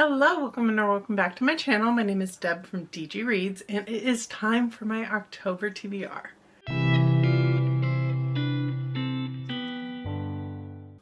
Hello, welcome back to my channel. My name is Deb from DG Reads, and it is time for my October TBR.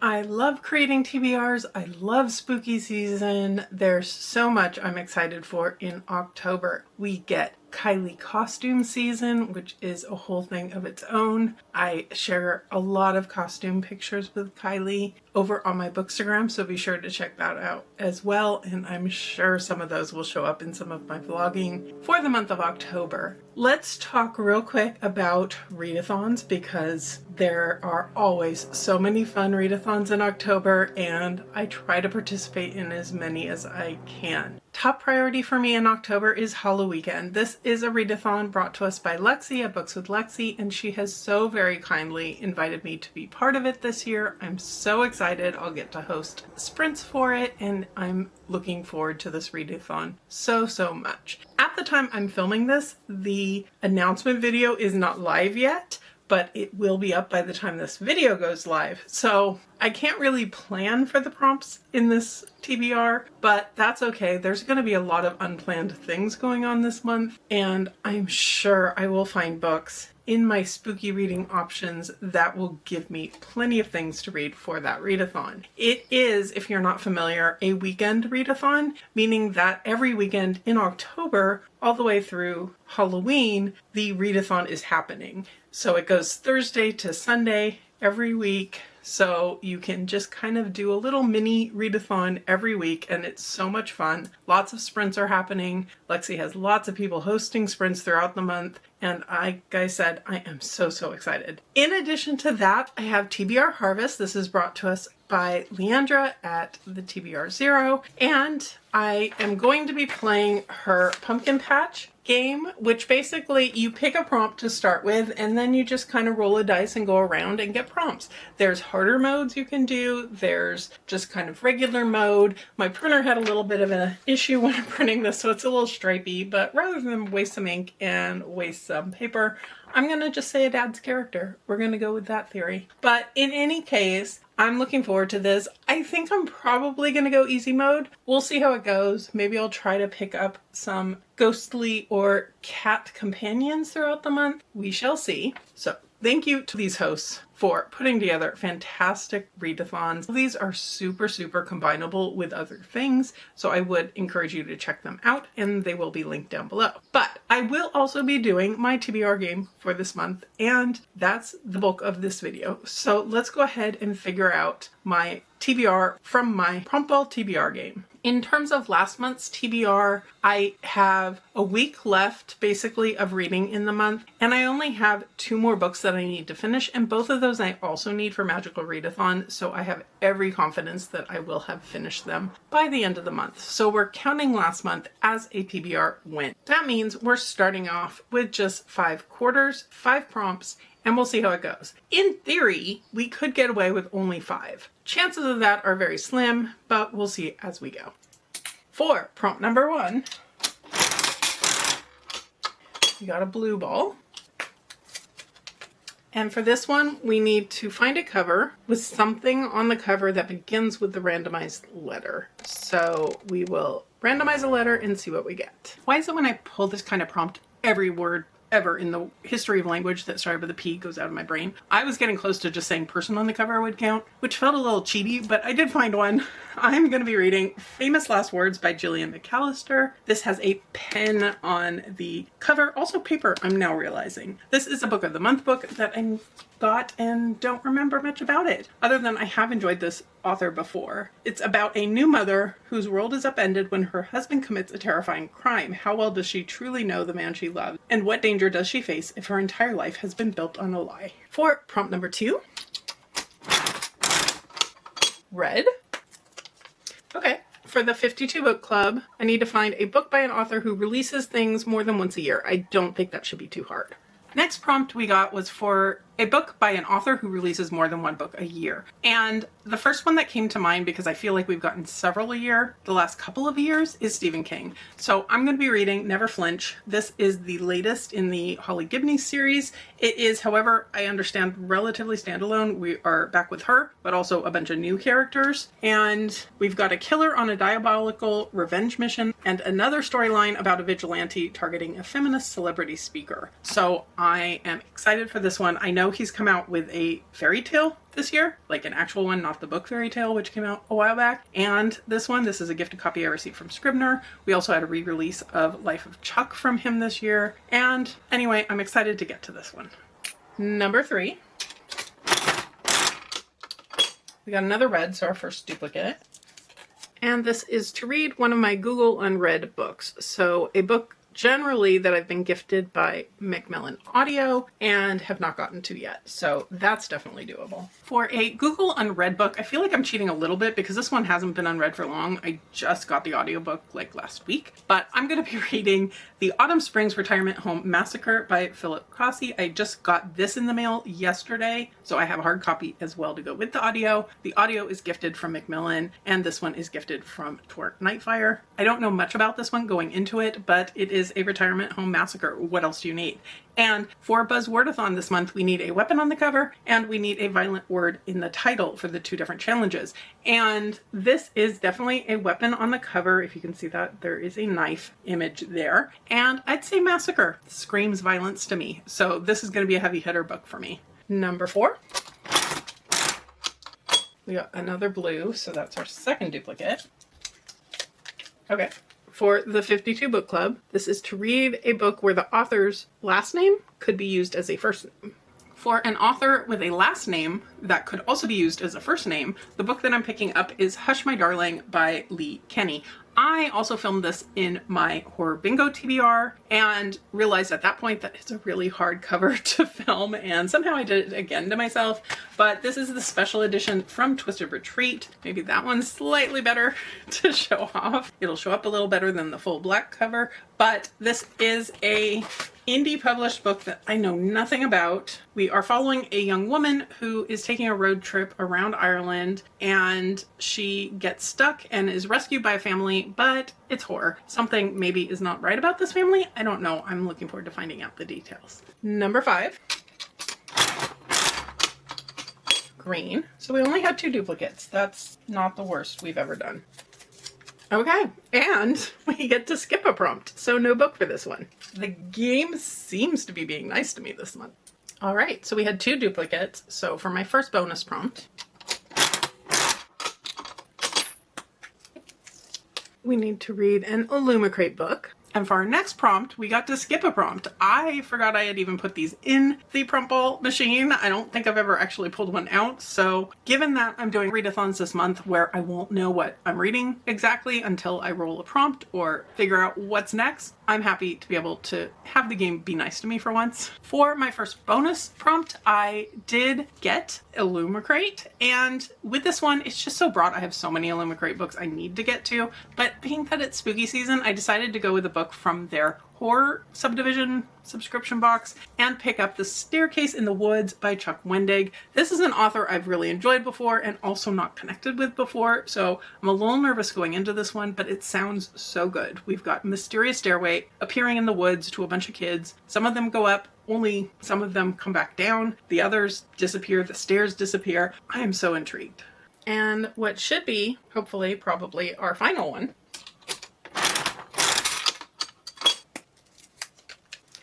I love creating TBRs. I love spooky season. There's so much I'm excited for in October. We get Kylee costume season, which is a whole thing of its own. I share a lot of costume pictures with Kylee over on my Bookstagram, so be sure to check that out as well. And I'm sure some of those will show up in some of my vlogging for the month of October. Let's talk real quick about readathons, because there are always so many fun readathons in October, and I try to participate in as many as I can. Top priority for me in October is Halloweekend. This is a readathon brought to us by Lexi at Books with Lexi, and she has so very kindly invited me to be part of it this year. I'm so excited. I'll get to host sprints for it, and I'm looking forward to this readathon so much. At the time I'm filming this, the announcement video is not live yet, but it will be up by the time this video goes live. So I can't really plan for the prompts in this TBR, but that's okay. There's going to be a lot of unplanned things going on this month, and I'm sure I will find books in my spooky reading options that will give me plenty of things to read for that readathon. It is, if you're not familiar, a weekend readathon, meaning that every weekend in October, all the way through Halloween, the readathon is happening. So it goes Thursday to Sunday every week. So you can just kind of do a little mini readathon every week, and it's so much fun. Lots of sprints are happening. Lexi has lots of people hosting sprints throughout the month, and like I said, I am so excited. In addition to that, I have TBR Harvest. This is brought to us by Leandra at the TBR Zero, and I am going to be playing her pumpkin patch game, which basically you pick a prompt to start with, and then you just kind of roll a dice and go around and get prompts. There's harder modes you can do. There's just kind of regular mode. My printer had a little bit of an issue when I'm printing this, so it's a little stripey, but rather than waste some ink and waste some paper, I'm going to just say a dad's character. We're going to go with that theory. But in any case, I'm looking forward to this. I think I'm probably going to go easy mode. We'll see how it goes. Maybe I'll try to pick up some ghostly or cat companions throughout the month. We shall see. So thank you to these hosts for putting together fantastic readathons. These are super combinable with other things, so I would encourage you to check them out, and they will be linked down below. But I will also be doing my TBR game for this month, and that's the bulk of this video. So let's go ahead and figure out my TBR from my Prompt Ball TBR game. In terms of last month's TBR, I have a week left basically of reading in the month, and I only have 2 more books that I need to finish, and both of those I also need for Magical Readathon, so I have every confidence that I will have finished them by the end of the month. So we're counting last month as a TBR win. That means we're starting off with just 5 quarters, 5 prompts, and we'll see how it goes. In theory, we could get away with only 5. Chances of that are very slim, but we'll see as we go. For prompt number 1, we got a blue ball. And for this one, we need to find a cover with something on the cover that begins with the randomized letter. So we will randomize a letter and see what we get. Why is it when I pull this kind of prompt, every word ever in the history of language that started with a P goes out of my brain? I was getting close to just saying person on the cover would count, which felt a little cheaty, but I did find one. I'm going to be reading Famous Last Words by Gillian McAllister. This has a pen on the cover, also paper, I'm now realizing. This is a book of the month book that I got and don't remember much about it, other than I have enjoyed this author before. It's about a new mother whose world is upended when her husband commits a terrifying crime. How well does she truly know the man she loves? And what danger does she face if her entire life has been built on a lie? For prompt number 2, red. Okay. For the 52 book club, I need to find a book by an author who releases things more than once a year. I don't think that should be too hard. Next prompt we got was for a book by an author who releases more than one book a year. And the first one that came to mind, because I feel like we've gotten several a year the last couple of years, is Stephen King. So I'm going to be reading Never Flinch. This is the latest in the Holly Gibney series. It is, however, I understand, relatively standalone. We are back with her, but also a bunch of new characters. And we've got a killer on a diabolical revenge mission and another storyline about a vigilante targeting a feminist celebrity speaker. So I am excited for this one. I know he's come out with a fairy tale this year, like an actual one, not the book fairy tale, which came out a while back. And this is a gifted copy I received from Scribner. We also had a re-release of Life of Chuck from him this year. And anyway, I'm excited to get to this one. Number 3. We got another red, so our first duplicate. And this is to read one of my Google Unread books. So a book generally that I've been gifted by Macmillan Audio and have not gotten to yet. So that's definitely doable. For a Google Unread book, I feel like I'm cheating a little bit because this one hasn't been unread for long. I just got the audiobook like last week, but I'm going to be reading The Autumn Springs Retirement Home Massacre by Philip Cossey. I just got this in the mail yesterday, so I have a hard copy as well to go with the audio. The audio is gifted from Macmillan, and this one is gifted from Twart Nightfire. I don't know much about this one going into it, but it is a retirement home massacre. What else do you need? And for Buzzwordathon this month, we need a weapon on the cover and we need a violent word in the title for the 2 different challenges. And this is definitely a weapon on the cover. If you can see that, there is a knife image there. And I'd say massacre screams violence to me. So this is going to be a heavy hitter book for me. Number 4. We got another blue, so that's our second duplicate. Okay. For the 52 Book Club, this is to read a book where the author's last name could be used as a first name. For an author with a last name that could also be used as a first name, the book that I'm picking up is Hush My Darling by Lee Kenny. I also filmed this in my Horror Bingo TBR and realized at that point that it's a really hard cover to film, and somehow I did it again to myself. But this is the special edition from Twisted Retreat. Maybe that one's slightly better to show off. It'll show up a little better than the full black cover, but this is a indie published book that I know nothing about. We are following a young woman who is taking a road trip around Ireland, and she gets stuck and is rescued by a family, but it's horror. Something maybe is not right about this family. I don't know. I'm looking forward to finding out the details. Number 5. Green. So we only had 2 duplicates. That's not the worst we've ever done. Okay, and we get to skip a prompt, so no book for this one. The game seems to be being nice to me this month. All right, so we had 2 duplicates. So for my first bonus prompt, we need to read an Illumicrate book. And for our next prompt, we got to skip a prompt. I forgot I had even put these in the prompt ball machine. I don't think I've ever actually pulled one out. So given that I'm doing readathons this month where I won't know what I'm reading exactly until I roll a prompt or figure out what's next, I'm happy to be able to have the game be nice to me for once. For my first bonus prompt, I did get Illumicrate. And with this one, it's just so broad. I have so many Illumicrate books I need to get to. But being that it's spooky season, I decided to go with a book from their horror subdivision subscription box and pick up The Staircase in the Woods by Chuck Wendig. This is an author I've really enjoyed before and also not connected with before, so I'm a little nervous going into this one, but it sounds so good. We've got mysterious stairway appearing in the woods to a bunch of kids. Some of them go up, only some of them come back down. The others disappear, the stairs disappear. I am so intrigued. And what should be, hopefully, probably our final one,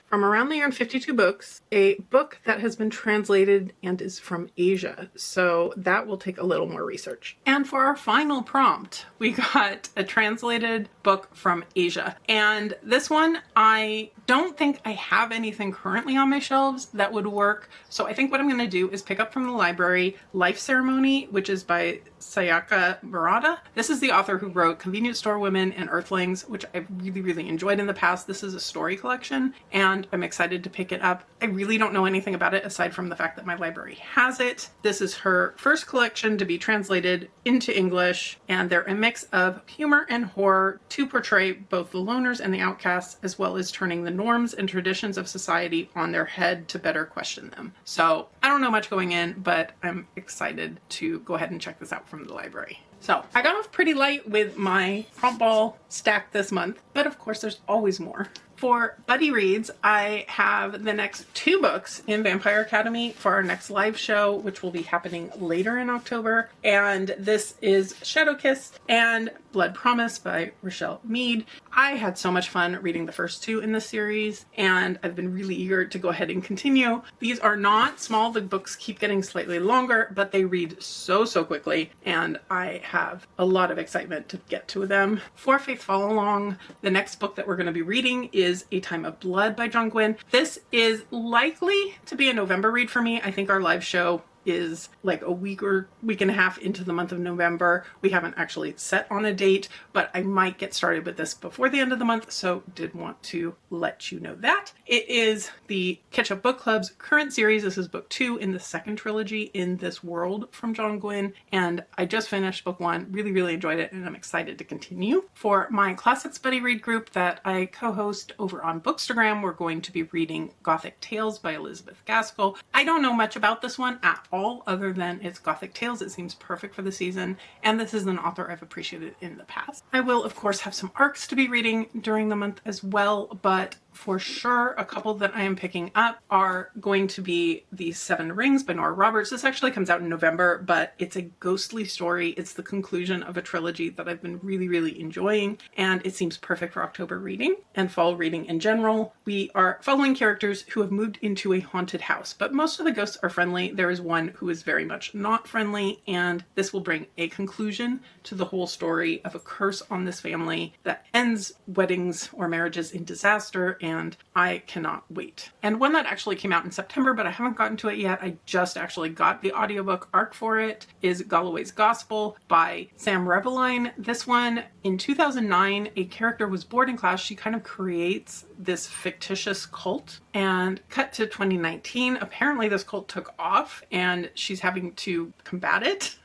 from Around the Year in 52 Books, a book that has been translated and is from Asia. So that will take a little more research. And for our final prompt, we got a translated book from Asia. And this one, I don't think I have anything currently on my shelves that would work. So I think what I'm going to do is pick up from the library Life Ceremony, which is by Sayaka Murata. This is the author who wrote Convenience Store Women and Earthlings, which I've really, really enjoyed in the past. This is a story collection, and and I'm excited to pick it up. I really don't know anything about it aside from the fact that my library has it. This is her first collection to be translated into English, and they're a mix of humor and horror to portray both the loners and the outcasts, as well as turning the norms and traditions of society on their head to better question them. So I don't know much going in, but I'm excited to go ahead and check this out from the library. So I got off pretty light with my prompt ball stack this month, but of course there's always more. For Buddy Reads, I have the next 2 books in Vampire Academy for our next live show, which will be happening later in October. And this is Shadow Kiss and Blood Promise by Rochelle Mead. I had so much fun reading the first 2 in this series, and I've been really eager to go ahead and continue. These are not small. The books keep getting slightly longer, but they read so quickly, and I have a lot of excitement to get to them. For Faith Follow Along, the next book that we're going to be reading is A Time of Blood by John Gwynne. This is likely to be a November read for me. I think our live show is like a week or week and a half into the month of November. We haven't actually set on a date, but I might get started with this before the end of the month, so did want to let you know that. It is the Catch Up Book Club's current series. This is book 2 in the second trilogy in this world from John Gwynne, and I just finished book 1, really enjoyed it, and I'm excited to continue. For my Classics Buddy Read group that I co-host over on Bookstagram, we're going to be reading Gothic Tales by Elizabeth Gaskell. I don't know much about this one at all other than it's Gothic Tales. It seems perfect for the season, and this is an author I've appreciated in the past. I will of course have some ARCs to be reading during the month as well, but for sure a couple that I am picking up are going to be The Seven Rings by Nora Roberts. This actually comes out in November, but it's a ghostly story. It's the conclusion of a trilogy that I've been really enjoying, and it seems perfect for October reading and fall reading in general. We are following characters who have moved into a haunted house, but most of the ghosts are friendly. There is one who is very much not friendly, and this will bring a conclusion to the whole story of a curse on this family that ends weddings or marriages in disaster, and I cannot wait. And one that actually came out in September, but I haven't gotten to it yet. I just actually got the audiobook arc for it, is Galloway's Gospel by Sam Reveline. This one, in 2009, a character was bored in class. She kind of creates this fictitious cult, and cut to 2019. Apparently this cult took off and she's having to combat it.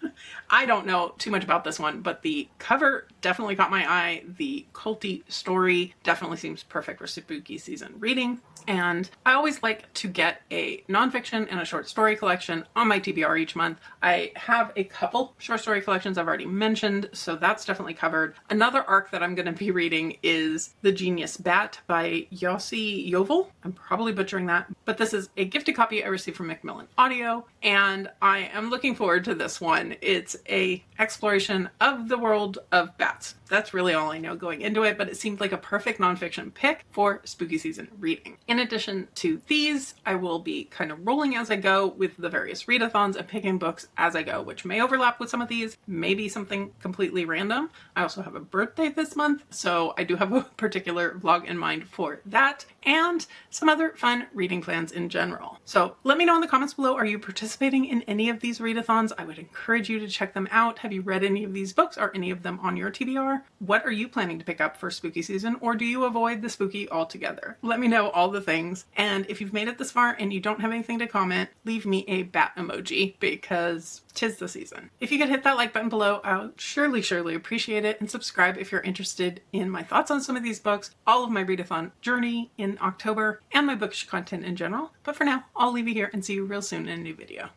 I don't know too much about this one, but the cover definitely caught my eye. The culty story definitely seems perfect for spooky season reading. And I always like to get a nonfiction and a short story collection on my TBR each month. I have a couple short story collections I've already mentioned, so that's definitely covered. Another arc that I'm going to be reading is The Genius Bat by Yossi Yovel. I'm probably butchering that, but this is a gifted copy I received from Macmillan Audio, and I am looking forward to this one. It's a exploration of the world of bats. That's really all I know going into it, but it seemed like a perfect nonfiction pick for spooky season reading. In addition to these, I will be kind of rolling as I go with the various readathons and picking books as I go, which may overlap with some of these, maybe something completely random. I also have a birthday this month, so I do have a particular vlog in mind for that, and some other fun reading plans in general. So let me know in the comments below, are you participating in any of these readathons? I would encourage you to check them out. Have you read any of these books? Are any of them on your TBR? What are you planning to pick up for spooky season, or do you avoid the spooky altogether? Let me know all the things. And if you've made it this far and you don't have anything to comment, leave me a bat emoji because 'tis the season. If you could hit that like button below, I'll surely appreciate it, and subscribe if you're interested in my thoughts on some of these books, all of my readathon journey in October, and my bookish content in general. But for now, I'll leave you here and see you real soon in a new video.